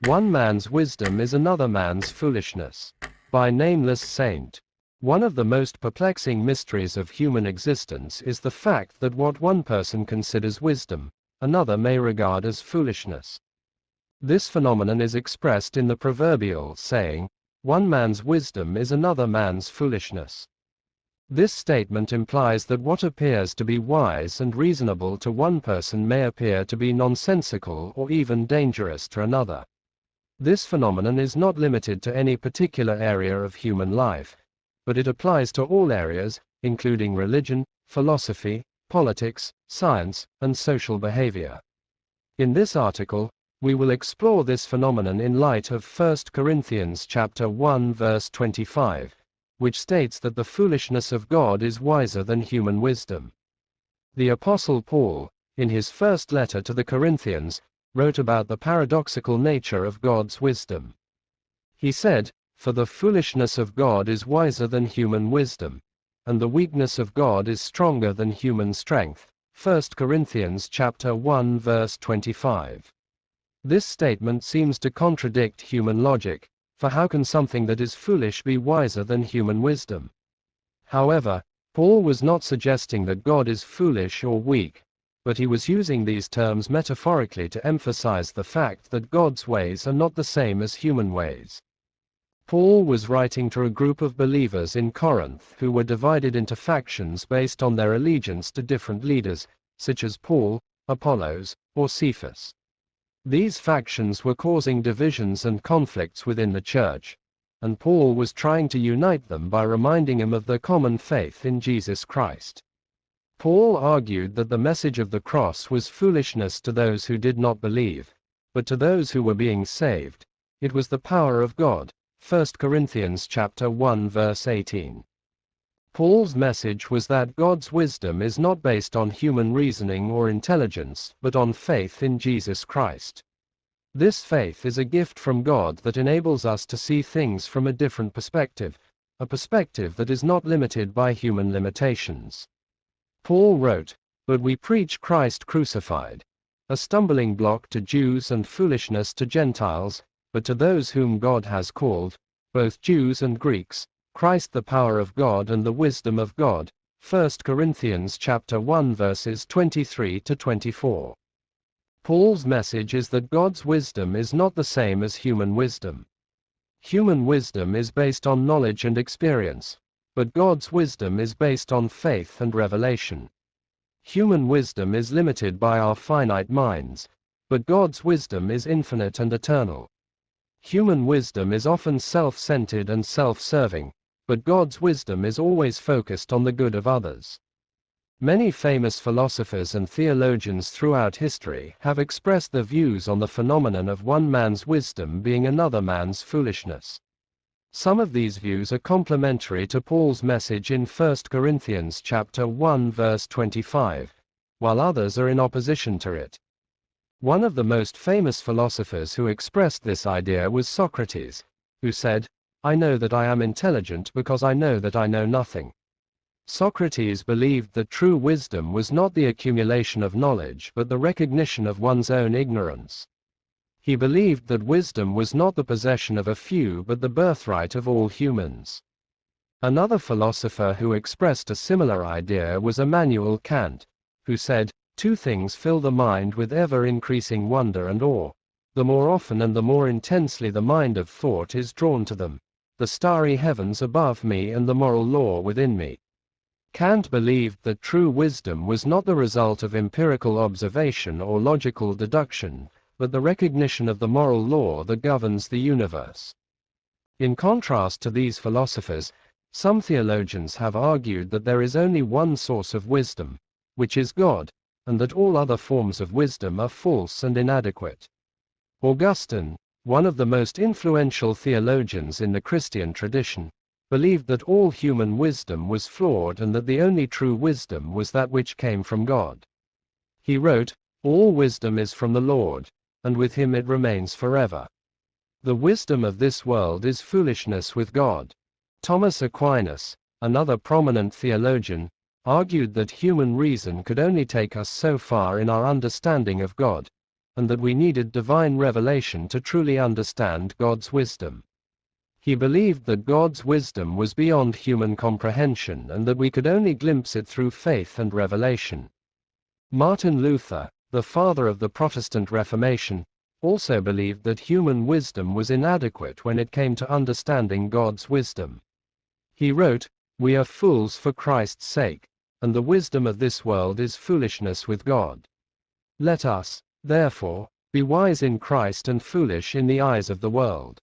One man's wisdom is another man's foolishness. By Nameless Saint. One of the most perplexing mysteries of human existence is the fact that what one person considers wisdom, another may regard as foolishness. This phenomenon is expressed in the proverbial saying, "One man's wisdom is another man's foolishness." This statement implies that what appears to be wise and reasonable to one person may appear to be nonsensical or even dangerous to another. This phenomenon is not limited to any particular area of human life, but it applies to all areas, including religion, philosophy, politics, science, and social behavior. In this article, we will explore this phenomenon in light of 1 Corinthians chapter 1 verse 25, which states that the foolishness of God is wiser than human wisdom. The Apostle Paul, in his first letter to the Corinthians, wrote about the paradoxical nature of God's wisdom. He said, "For the foolishness of God is wiser than human wisdom, and the weakness of God is stronger than human strength." 1 Corinthians chapter 1 verse 25. This statement seems to contradict human logic, for how can something that is foolish be wiser than human wisdom? However, Paul was not suggesting that God is foolish or weak, but he was using these terms metaphorically to emphasize the fact that God's ways are not the same as human ways. Paul was writing to a group of believers in Corinth who were divided into factions based on their allegiance to different leaders, such as Paul, Apollos, or Cephas. These factions were causing divisions and conflicts within the church, and Paul was trying to unite them by reminding them of their common faith in Jesus Christ. Paul argued that the message of the cross was foolishness to those who did not believe, but to those who were being saved, it was the power of God. 1 Corinthians chapter 1 verse 18. Paul's message was that God's wisdom is not based on human reasoning or intelligence, but on faith in Jesus Christ. This faith is a gift from God that enables us to see things from a different perspective, a perspective that is not limited by human limitations. Paul wrote, "But we preach Christ crucified, a stumbling block to Jews and foolishness to Gentiles, but to those whom God has called, both Jews and Greeks, Christ the power of God and the wisdom of God." 1 Corinthians chapter 1 verses 23 to 24. Paul's message is that God's wisdom is not the same as human wisdom. Human wisdom is based on knowledge and experience, but God's wisdom is based on faith and revelation. Human wisdom is limited by our finite minds, but God's wisdom is infinite and eternal. Human wisdom is often self-centered and self-serving, but God's wisdom is always focused on the good of others. Many famous philosophers and theologians throughout history have expressed their views on the phenomenon of one man's wisdom being another man's foolishness. Some of these views are complementary to Paul's message in 1 Corinthians chapter 1 verse 25, while others are in opposition to it. One of the most famous philosophers who expressed this idea was Socrates, who said, "I know that I am intelligent because I know that I know nothing." Socrates believed that true wisdom was not the accumulation of knowledge but the recognition of one's own ignorance. He believed that wisdom was not the possession of a few but the birthright of all humans. Another philosopher who expressed a similar idea was Immanuel Kant, who said, "Two things fill the mind with ever-increasing wonder and awe, the more often and the more intensely the mind of thought is drawn to them, the starry heavens above me and the moral law within me." Kant believed that true wisdom was not the result of empirical observation or logical deduction, but the recognition of the moral law that governs the universe. In contrast to these philosophers, some theologians have argued that there is only one source of wisdom, which is God, and that all other forms of wisdom are false and inadequate. Augustine, one of the most influential theologians in the Christian tradition, believed that all human wisdom was flawed and that the only true wisdom was that which came from God. He wrote, "All wisdom is from the Lord, and with him it remains forever. The wisdom of this world is foolishness with God." Thomas Aquinas, another prominent theologian, argued that human reason could only take us so far in our understanding of God, and that we needed divine revelation to truly understand God's wisdom. He believed that God's wisdom was beyond human comprehension and that we could only glimpse it through faith and revelation. Martin Luther, the father of the Protestant Reformation, also believed that human wisdom was inadequate when it came to understanding God's wisdom. He wrote, "We are fools for Christ's sake, and the wisdom of this world is foolishness with God. Let us, therefore, be wise in Christ and foolish in the eyes of the world."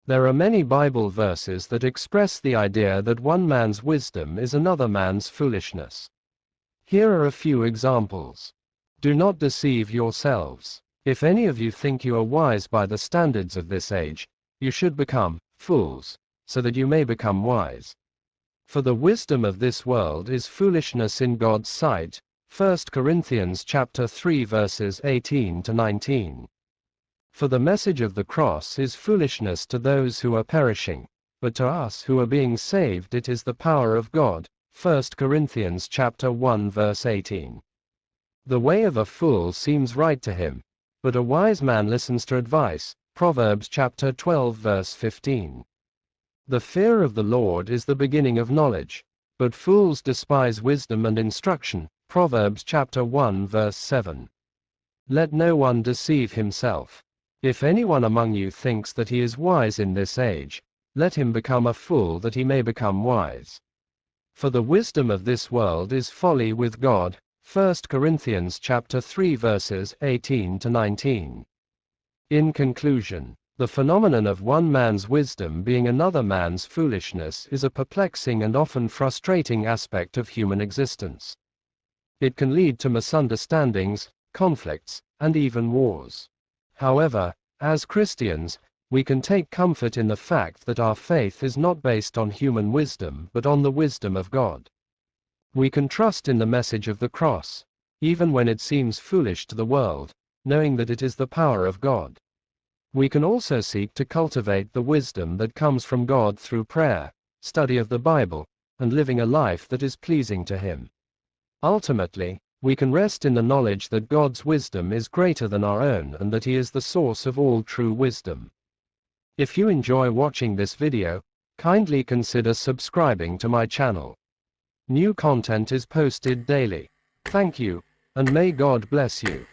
There are many Bible verses that express the idea that one man's wisdom is another man's foolishness. Here are a few examples. Do not deceive yourselves. If any of you think you are wise by the standards of this age, you should become fools, so that you may become wise. For the wisdom of this world is foolishness in God's sight. 1 Corinthians chapter 3 verses 18 to 19. For the message of the cross is foolishness to those who are perishing, but to us who are being saved it is the power of God. 1 Corinthians chapter 1 verse 18. The way of a fool seems right to him, but a wise man listens to advice. Proverbs chapter 12 verse 15. The fear of the Lord is the beginning of knowledge, but fools despise wisdom and instruction. Proverbs chapter 1 verse 7. Let no one deceive himself. If anyone among you thinks that he is wise in this age, let him become a fool that he may become wise. For the wisdom of this world is folly with God. 1 Corinthians chapter 3 verses 18 to 19. In conclusion, the phenomenon of one man's wisdom being another man's foolishness is a perplexing and often frustrating aspect of human existence. It can lead to misunderstandings, conflicts, and even wars. However, as Christians, we can take comfort in the fact that our faith is not based on human wisdom but on the wisdom of God. We can trust in the message of the cross, even when it seems foolish to the world, knowing that it is the power of God. We can also seek to cultivate the wisdom that comes from God through prayer, study of the Bible, and living a life that is pleasing to Him. Ultimately, we can rest in the knowledge that God's wisdom is greater than our own and that He is the source of all true wisdom. If you enjoy watching this video, kindly consider subscribing to my channel. New content is posted daily. Thank you, and may God bless you.